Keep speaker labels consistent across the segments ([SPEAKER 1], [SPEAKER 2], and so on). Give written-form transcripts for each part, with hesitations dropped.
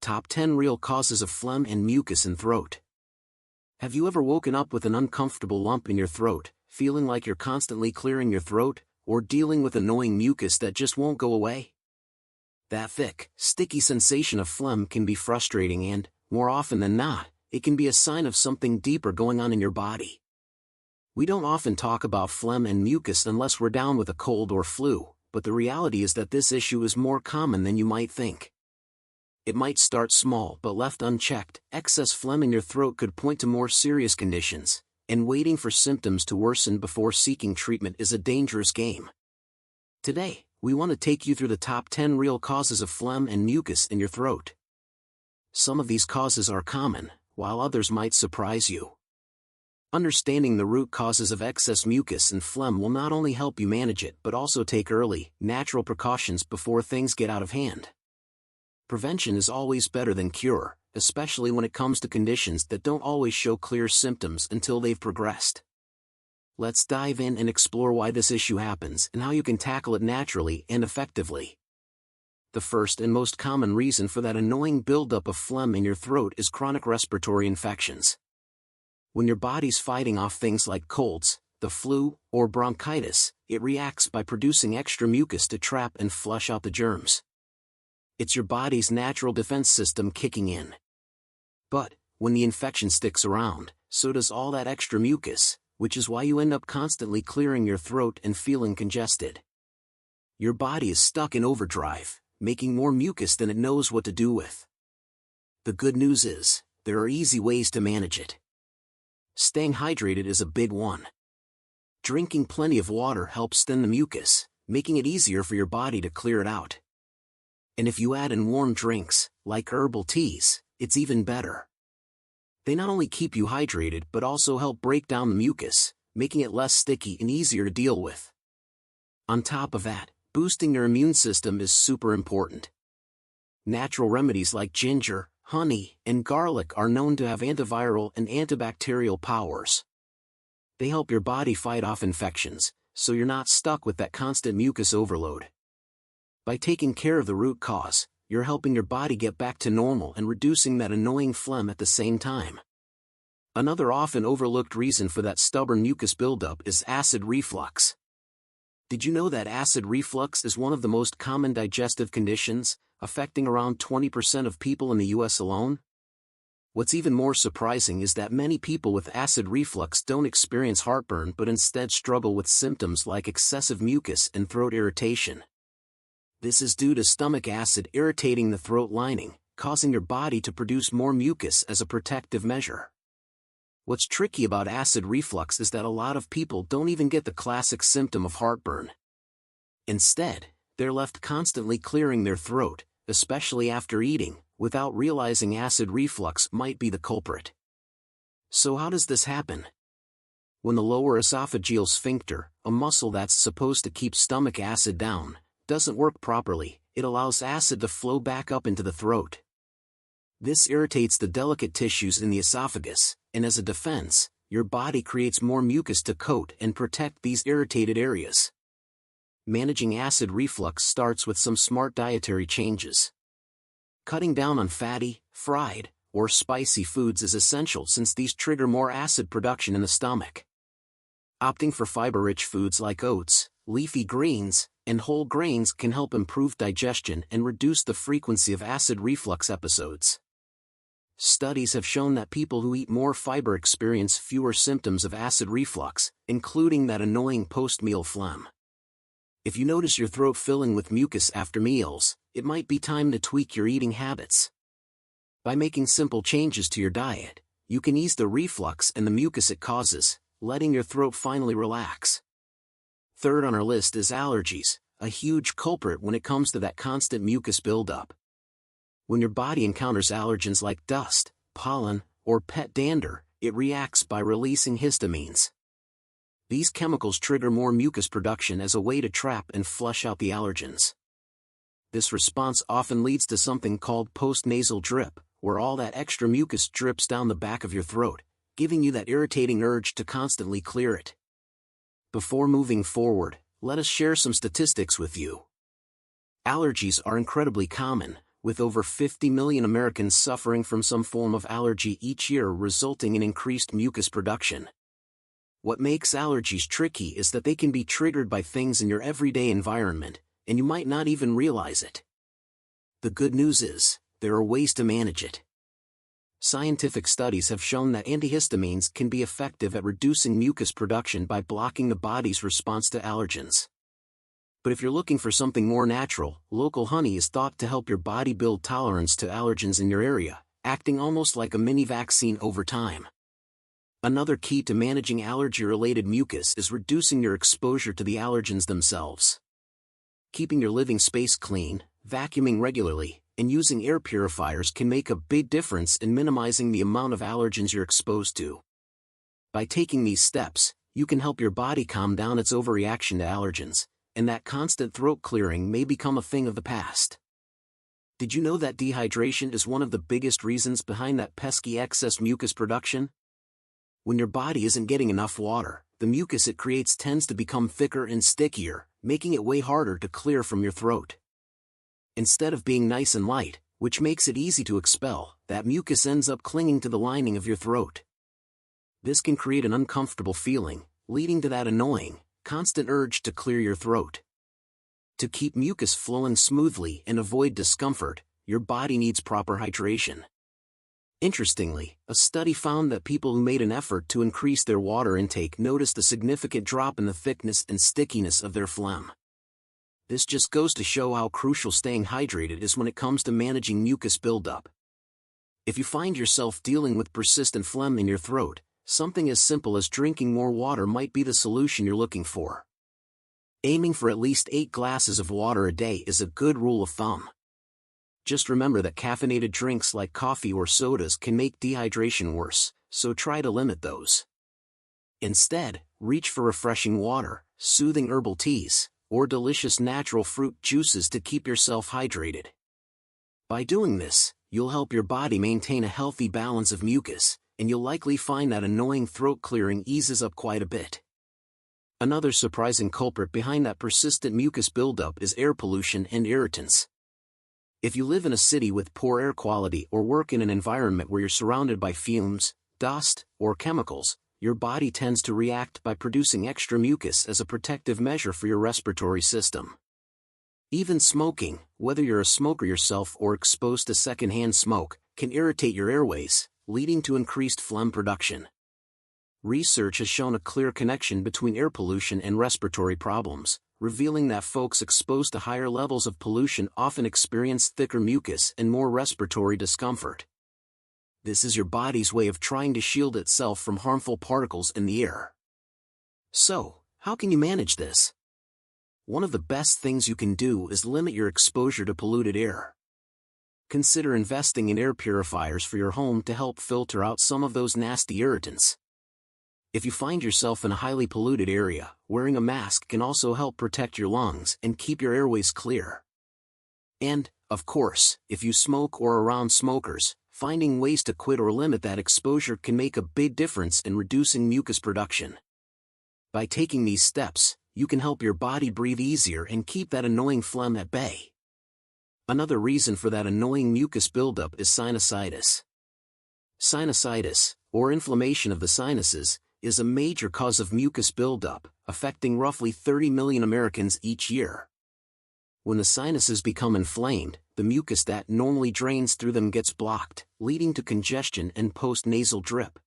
[SPEAKER 1] Top 10 Real Causes of Phlegm and Mucus in Throat. Have you ever woken up with an uncomfortable lump in your throat, feeling like you're constantly clearing your throat, or dealing with annoying mucus that just won't go away? That thick, sticky sensation of phlegm can be frustrating and, more often than not, it can be a sign of something deeper going on in your body. We don't often talk about phlegm and mucus unless we're down with a cold or flu, but the reality is that this issue is more common than you might think. It might start small, but left unchecked, excess phlegm in your throat could point to more serious conditions, and waiting for symptoms to worsen before seeking treatment is a dangerous game. Today, we want to take you through the top 10 real causes of phlegm and mucus in your throat. Some of these causes are common, while others might surprise you. Understanding the root causes of excess mucus and phlegm will not only help you manage it but also take early, natural precautions before things get out of hand. Prevention is always better than cure, especially when it comes to conditions that don't always show clear symptoms until they've progressed. Let's dive in and explore why this issue happens and how you can tackle it naturally and effectively. The first and most common reason for that annoying buildup of phlegm in your throat is chronic respiratory infections. When your body's fighting off things like colds, the flu, or bronchitis, it reacts by producing extra mucus to trap and flush out the germs. It's your body's natural defense system kicking in. But, when the infection sticks around, so does all that extra mucus, which is why you end up constantly clearing your throat and feeling congested. Your body is stuck in overdrive, making more mucus than it knows what to do with. The good news is, there are easy ways to manage it. Staying hydrated is a big one. Drinking plenty of water helps thin the mucus, making it easier for your body to clear it out. And if you add in warm drinks, like herbal teas, it's even better. They not only keep you hydrated but also help break down the mucus, making it less sticky and easier to deal with. On top of that, boosting your immune system is super important. Natural remedies like ginger, honey, and garlic are known to have antiviral and antibacterial powers. They help your body fight off infections, so you're not stuck with that constant mucus overload. By taking care of the root cause, you're helping your body get back to normal and reducing that annoying phlegm at the same time. Another often overlooked reason for that stubborn mucus buildup is acid reflux. Did you know that acid reflux is one of the most common digestive conditions, affecting around 20% of people in the US alone? What's even more surprising is that many people with acid reflux don't experience heartburn but instead struggle with symptoms like excessive mucus and throat irritation. This is due to stomach acid irritating the throat lining, causing your body to produce more mucus as a protective measure. What's tricky about acid reflux is that a lot of people don't even get the classic symptom of heartburn. Instead, they're left constantly clearing their throat, especially after eating, without realizing acid reflux might be the culprit. So how does this happen? When the lower esophageal sphincter, a muscle that's supposed to keep stomach acid down, doesn't work properly, it allows acid to flow back up into the throat. This irritates the delicate tissues in the esophagus, and as a defense, your body creates more mucus to coat and protect these irritated areas. Managing acid reflux starts with some smart dietary changes. Cutting down on fatty, fried, or spicy foods is essential since these trigger more acid production in the stomach. Opting for fiber-rich foods like oats, leafy greens, and whole grains can help improve digestion and reduce the frequency of acid reflux episodes. Studies have shown that people who eat more fiber experience fewer symptoms of acid reflux, including that annoying post-meal phlegm. If you notice your throat filling with mucus after meals, it might be time to tweak your eating habits. By making simple changes to your diet, you can ease the reflux and the mucus it causes, letting your throat finally relax. Third on our list is allergies, a huge culprit when it comes to that constant mucus buildup. When your body encounters allergens like dust, pollen, or pet dander, it reacts by releasing histamines. These chemicals trigger more mucus production as a way to trap and flush out the allergens. This response often leads to something called postnasal drip, where all that extra mucus drips down the back of your throat, giving you that irritating urge to constantly clear it. Before moving forward, let us share some statistics with you. Allergies are incredibly common, with over 50 million Americans suffering from some form of allergy each year, resulting in increased mucus production. What makes allergies tricky is that they can be triggered by things in your everyday environment, and you might not even realize it. The good news is, there are ways to manage it. Scientific studies have shown that antihistamines can be effective at reducing mucus production by blocking the body's response to allergens. But if you're looking for something more natural, local honey is thought to help your body build tolerance to allergens in your area, acting almost like a mini vaccine over time. Another key to managing allergy-related mucus is reducing your exposure to the allergens themselves. Keeping your living space clean, vacuuming regularly, and using air purifiers can make a big difference in minimizing the amount of allergens you're exposed to. By taking these steps, you can help your body calm down its overreaction to allergens, and that constant throat clearing may become a thing of the past. Did you know that dehydration is one of the biggest reasons behind that pesky excess mucus production? When your body isn't getting enough water, the mucus it creates tends to become thicker and stickier, making it way harder to clear from your throat. Instead of being nice and light, which makes it easy to expel, that mucus ends up clinging to the lining of your throat. This can create an uncomfortable feeling, leading to that annoying, constant urge to clear your throat. To keep mucus flowing smoothly and avoid discomfort, your body needs proper hydration. Interestingly, a study found that people who made an effort to increase their water intake noticed a significant drop in the thickness and stickiness of their phlegm. This just goes to show how crucial staying hydrated is when it comes to managing mucus buildup. If you find yourself dealing with persistent phlegm in your throat, something as simple as drinking more water might be the solution you're looking for. Aiming for at least 8 glasses of water a day is a good rule of thumb. Just remember that caffeinated drinks like coffee or sodas can make dehydration worse, so try to limit those. Instead, reach for refreshing water, soothing herbal teas, or delicious natural fruit juices to keep yourself hydrated. By doing this, you'll help your body maintain a healthy balance of mucus, and you'll likely find that annoying throat clearing eases up quite a bit. Another surprising culprit behind that persistent mucus buildup is air pollution and irritants. If you live in a city with poor air quality or work in an environment where you're surrounded by fumes, dust, or chemicals, your body tends to react by producing extra mucus as a protective measure for your respiratory system. Even smoking, whether you're a smoker yourself or exposed to secondhand smoke, can irritate your airways, leading to increased phlegm production. Research has shown a clear connection between air pollution and respiratory problems, revealing that folks exposed to higher levels of pollution often experience thicker mucus and more respiratory discomfort. This is your body's way of trying to shield itself from harmful particles in the air. So, how can you manage this? One of the best things you can do is limit your exposure to polluted air. Consider investing in air purifiers for your home to help filter out some of those nasty irritants. If you find yourself in a highly polluted area, wearing a mask can also help protect your lungs and keep your airways clear. And, of course, if you smoke or are around smokers, finding ways to quit or limit that exposure can make a big difference in reducing mucus production. By taking these steps, you can help your body breathe easier and keep that annoying phlegm at bay. Another reason for that annoying mucus buildup is sinusitis. Sinusitis, or inflammation of the sinuses, is a major cause of mucus buildup, affecting roughly 30 million Americans each year. When the sinuses become inflamed, the mucus that normally drains through them gets blocked, leading to congestion and post-nasal drip.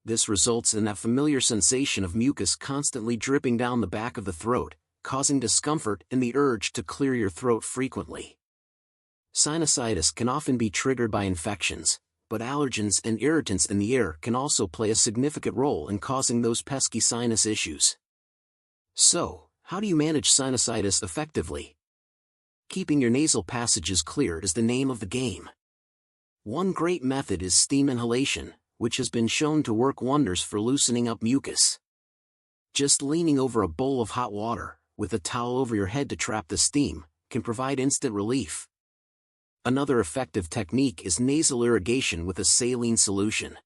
[SPEAKER 1] This results in that familiar sensation of mucus constantly dripping down the back of the throat, causing discomfort and the urge to clear your throat frequently. Sinusitis can often be triggered by infections, but allergens and irritants in the air can also play a significant role in causing those pesky sinus issues. So, how do you manage sinusitis effectively? Keeping your nasal passages clear is the name of the game. One great method is steam inhalation, which has been shown to work wonders for loosening up mucus. Just leaning over a bowl of hot water, with a towel over your head to trap the steam, can provide instant relief. Another effective technique is nasal irrigation with a saline solution.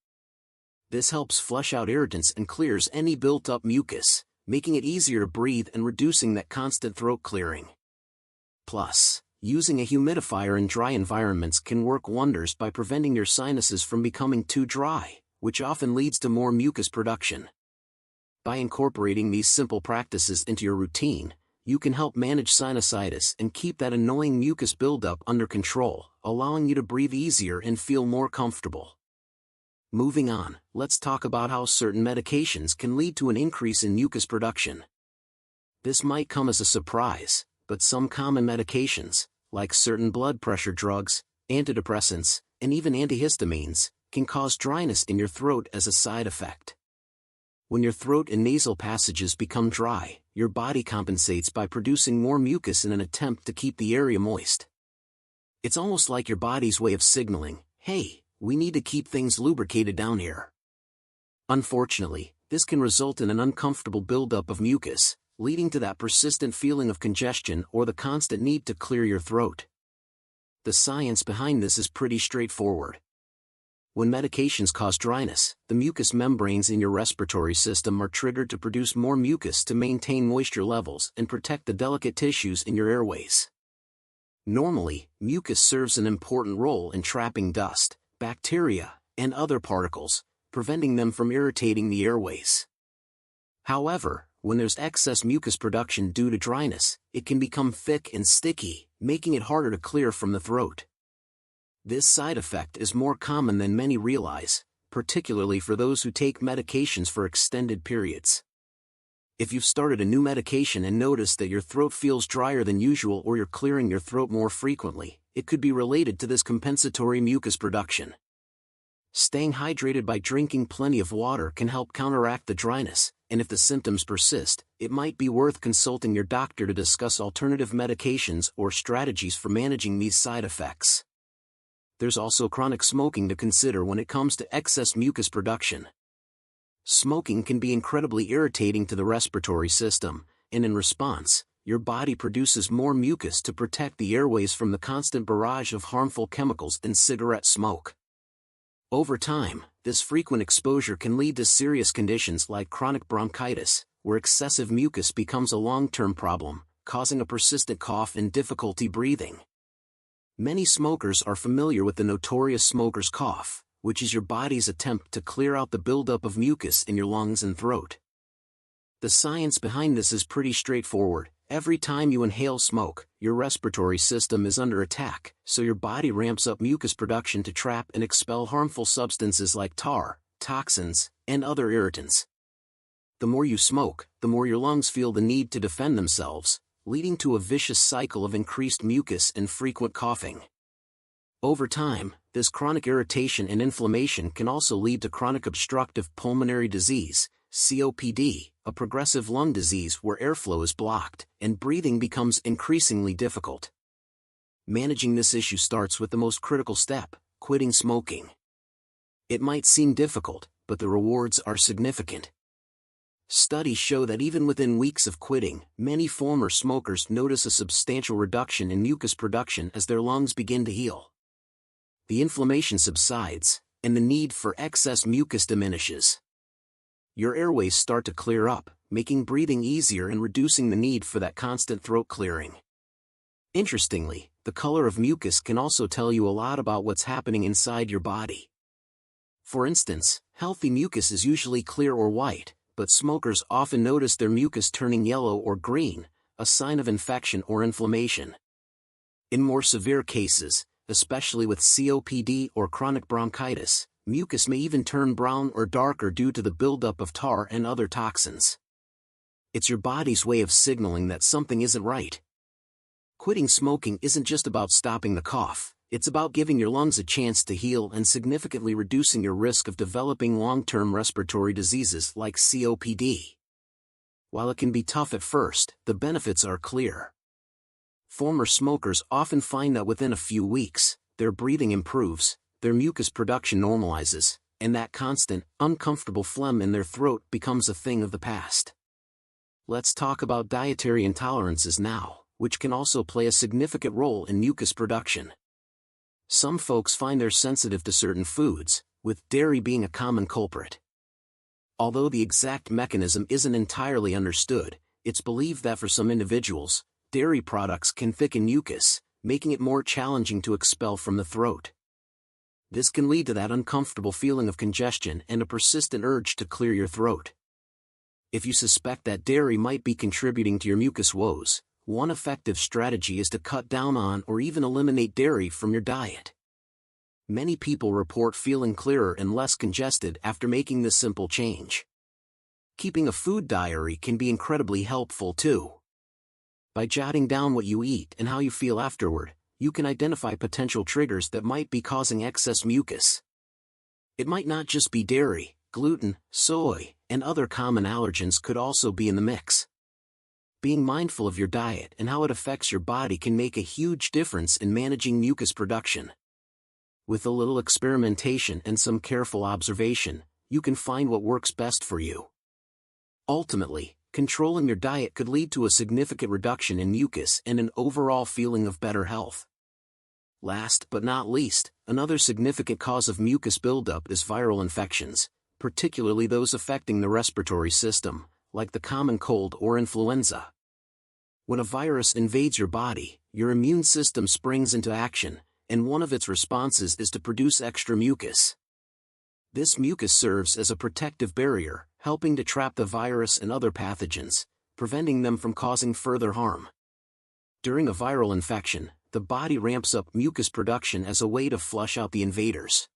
[SPEAKER 1] This helps flush out irritants and clears any built-up mucus, making it easier to breathe and reducing that constant throat clearing. Plus, Using a humidifier in dry environments can work wonders by preventing your sinuses from becoming too dry, which often leads to more mucus production. By incorporating these simple practices into your routine, you can help manage sinusitis and keep that annoying mucus buildup under control, allowing you to breathe easier and feel more comfortable. Moving on, let's talk about how certain medications can lead to an increase in mucus production. This might come as a surprise, but some common medications, like certain blood pressure drugs, antidepressants, and even antihistamines, can cause dryness in your throat as a side effect. When your throat and nasal passages become dry, your body compensates by producing more mucus in an attempt to keep the area moist. It's almost like your body's way of signaling, "Hey, we need to keep things lubricated down here." Unfortunately, this can result in an uncomfortable buildup of mucus, leading to that persistent feeling of congestion or the constant need to clear your throat. The science behind this is pretty straightforward. When medications cause dryness, the mucous membranes in your respiratory system are triggered to produce more mucus to maintain moisture levels and protect the delicate tissues in your airways. Normally, mucus serves an important role in trapping dust, bacteria, and other particles, preventing them from irritating the airways. However, when there's excess mucus production due to dryness, it can become thick and sticky, making it harder to clear from the throat. This side effect is more common than many realize, particularly for those who take medications for extended periods. If you've started a new medication and noticed that your throat feels drier than usual or you're clearing your throat more frequently, it could be related to this compensatory mucus production. Staying hydrated by drinking plenty of water can help counteract the dryness, and if the symptoms persist, it might be worth consulting your doctor to discuss alternative medications or strategies for managing these side effects. There's also chronic smoking to consider when it comes to excess mucus production. Smoking can be incredibly irritating to the respiratory system, and in response, your body produces more mucus to protect the airways from the constant barrage of harmful chemicals in cigarette smoke. Over time, this frequent exposure can lead to serious conditions like chronic bronchitis, where excessive mucus becomes a long-term problem, causing a persistent cough and difficulty breathing. Many smokers are familiar with the notorious smoker's cough, which is your body's attempt to clear out the buildup of mucus in your lungs and throat. The science behind this is pretty straightforward. Every time you inhale smoke, your respiratory system is under attack, so your body ramps up mucus production to trap and expel harmful substances like tar, toxins, and other irritants. The more you smoke, the more your lungs feel the need to defend themselves, leading to a vicious cycle of increased mucus and frequent coughing. Over time, this chronic irritation and inflammation can also lead to chronic obstructive pulmonary disease, COPD, a progressive lung disease where airflow is blocked, and breathing becomes increasingly difficult. Managing this issue starts with the most critical step, quitting smoking. It might seem difficult, but the rewards are significant. Studies show that even within weeks of quitting, many former smokers notice a substantial reduction in mucus production as their lungs begin to heal. The inflammation subsides, and the need for excess mucus diminishes. Your airways start to clear up, making breathing easier and reducing the need for that constant throat clearing. Interestingly, the color of mucus can also tell you a lot about what's happening inside your body. For instance, healthy mucus is usually clear or white, but smokers often notice their mucus turning yellow or green, a sign of infection or inflammation. In more severe cases, especially with COPD or chronic bronchitis, mucus may even turn brown or darker due to the buildup of tar and other toxins. It's your body's way of signaling that something isn't right. Quitting smoking isn't just about stopping the cough, it's about giving your lungs a chance to heal and significantly reducing your risk of developing long-term respiratory diseases like COPD. While it can be tough at first, the benefits are clear. Former smokers often find that within a few weeks, their breathing improves, their mucus production normalizes, and that constant, uncomfortable phlegm in their throat becomes a thing of the past. Let's talk about dietary intolerances now, which can also play a significant role in mucus production. Some folks find they're sensitive to certain foods, with dairy being a common culprit. Although the exact mechanism isn't entirely understood, it's believed that for some individuals, dairy products can thicken mucus, making it more challenging to expel from the throat. This can lead to that uncomfortable feeling of congestion and a persistent urge to clear your throat. If you suspect that dairy might be contributing to your mucus woes, one effective strategy is to cut down on or even eliminate dairy from your diet. Many people report feeling clearer and less congested after making this simple change. Keeping a food diary can be incredibly helpful too. By jotting down what you eat and how you feel afterward, you can identify potential triggers that might be causing excess mucus. It might not just be dairy, gluten, soy, and other common allergens could also be in the mix. Being mindful of your diet and how it affects your body can make a huge difference in managing mucus production. With a little experimentation and some careful observation, you can find what works best for you. Ultimately, controlling your diet could lead to a significant reduction in mucus and an overall feeling of better health. Last but not least, another significant cause of mucus buildup is viral infections, particularly those affecting the respiratory system, like the common cold or influenza. When a virus invades your body, your immune system springs into action, and one of its responses is to produce extra mucus. This mucus serves as a protective barrier, helping to trap the virus and other pathogens, preventing them from causing further harm. During a viral infection, the body ramps up mucus production as a way to flush out the invaders.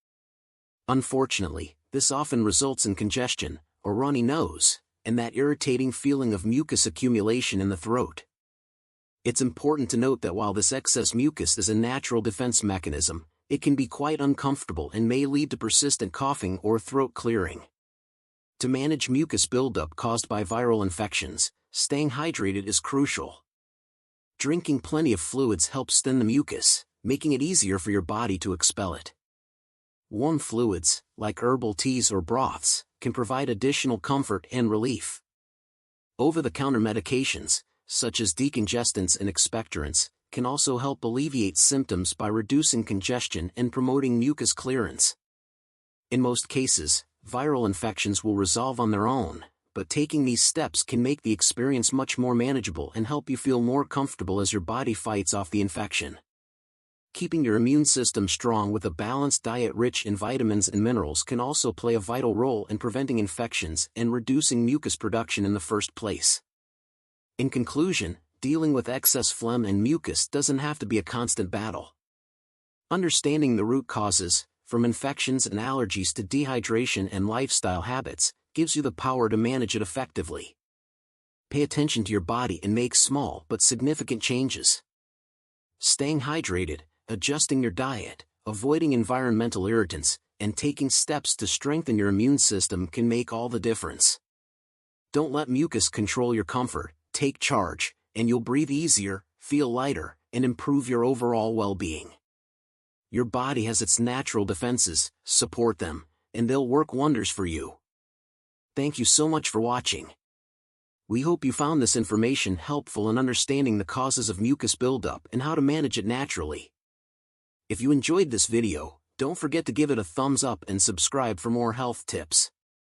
[SPEAKER 1] Unfortunately, this often results in congestion, or runny nose, and that irritating feeling of mucus accumulation in the throat. It's important to note that while this excess mucus is a natural defense mechanism, it can be quite uncomfortable and may lead to persistent coughing or throat clearing. To manage mucus buildup caused by viral infections, staying hydrated is crucial. Drinking plenty of fluids helps thin the mucus, making it easier for your body to expel it. Warm fluids, like herbal teas or broths, can provide additional comfort and relief. Over-the-counter medications, such as decongestants and expectorants, can also help alleviate symptoms by reducing congestion and promoting mucus clearance. In most cases, viral infections will resolve on their own, but taking these steps can make the experience much more manageable and help you feel more comfortable as your body fights off the infection. Keeping your immune system strong with a balanced diet rich in vitamins and minerals can also play a vital role in preventing infections and reducing mucus production in the first place. In conclusion, dealing with excess phlegm and mucus doesn't have to be a constant battle. Understanding the root causes, from infections and allergies to dehydration and lifestyle habits, gives you the power to manage it effectively. Pay attention to your body and make small but significant changes. Staying hydrated, adjusting your diet, avoiding environmental irritants, and taking steps to strengthen your immune system can make all the difference. Don't let mucus control your comfort. Take charge, and you'll breathe easier, feel lighter, and improve your overall well-being. Your body has its natural defenses, support them, and they'll work wonders for you. Thank you so much for watching. We hope you found this information helpful in understanding the causes of mucus buildup and how to manage it naturally. If you enjoyed this video, don't forget to give it a thumbs up and subscribe for more health tips.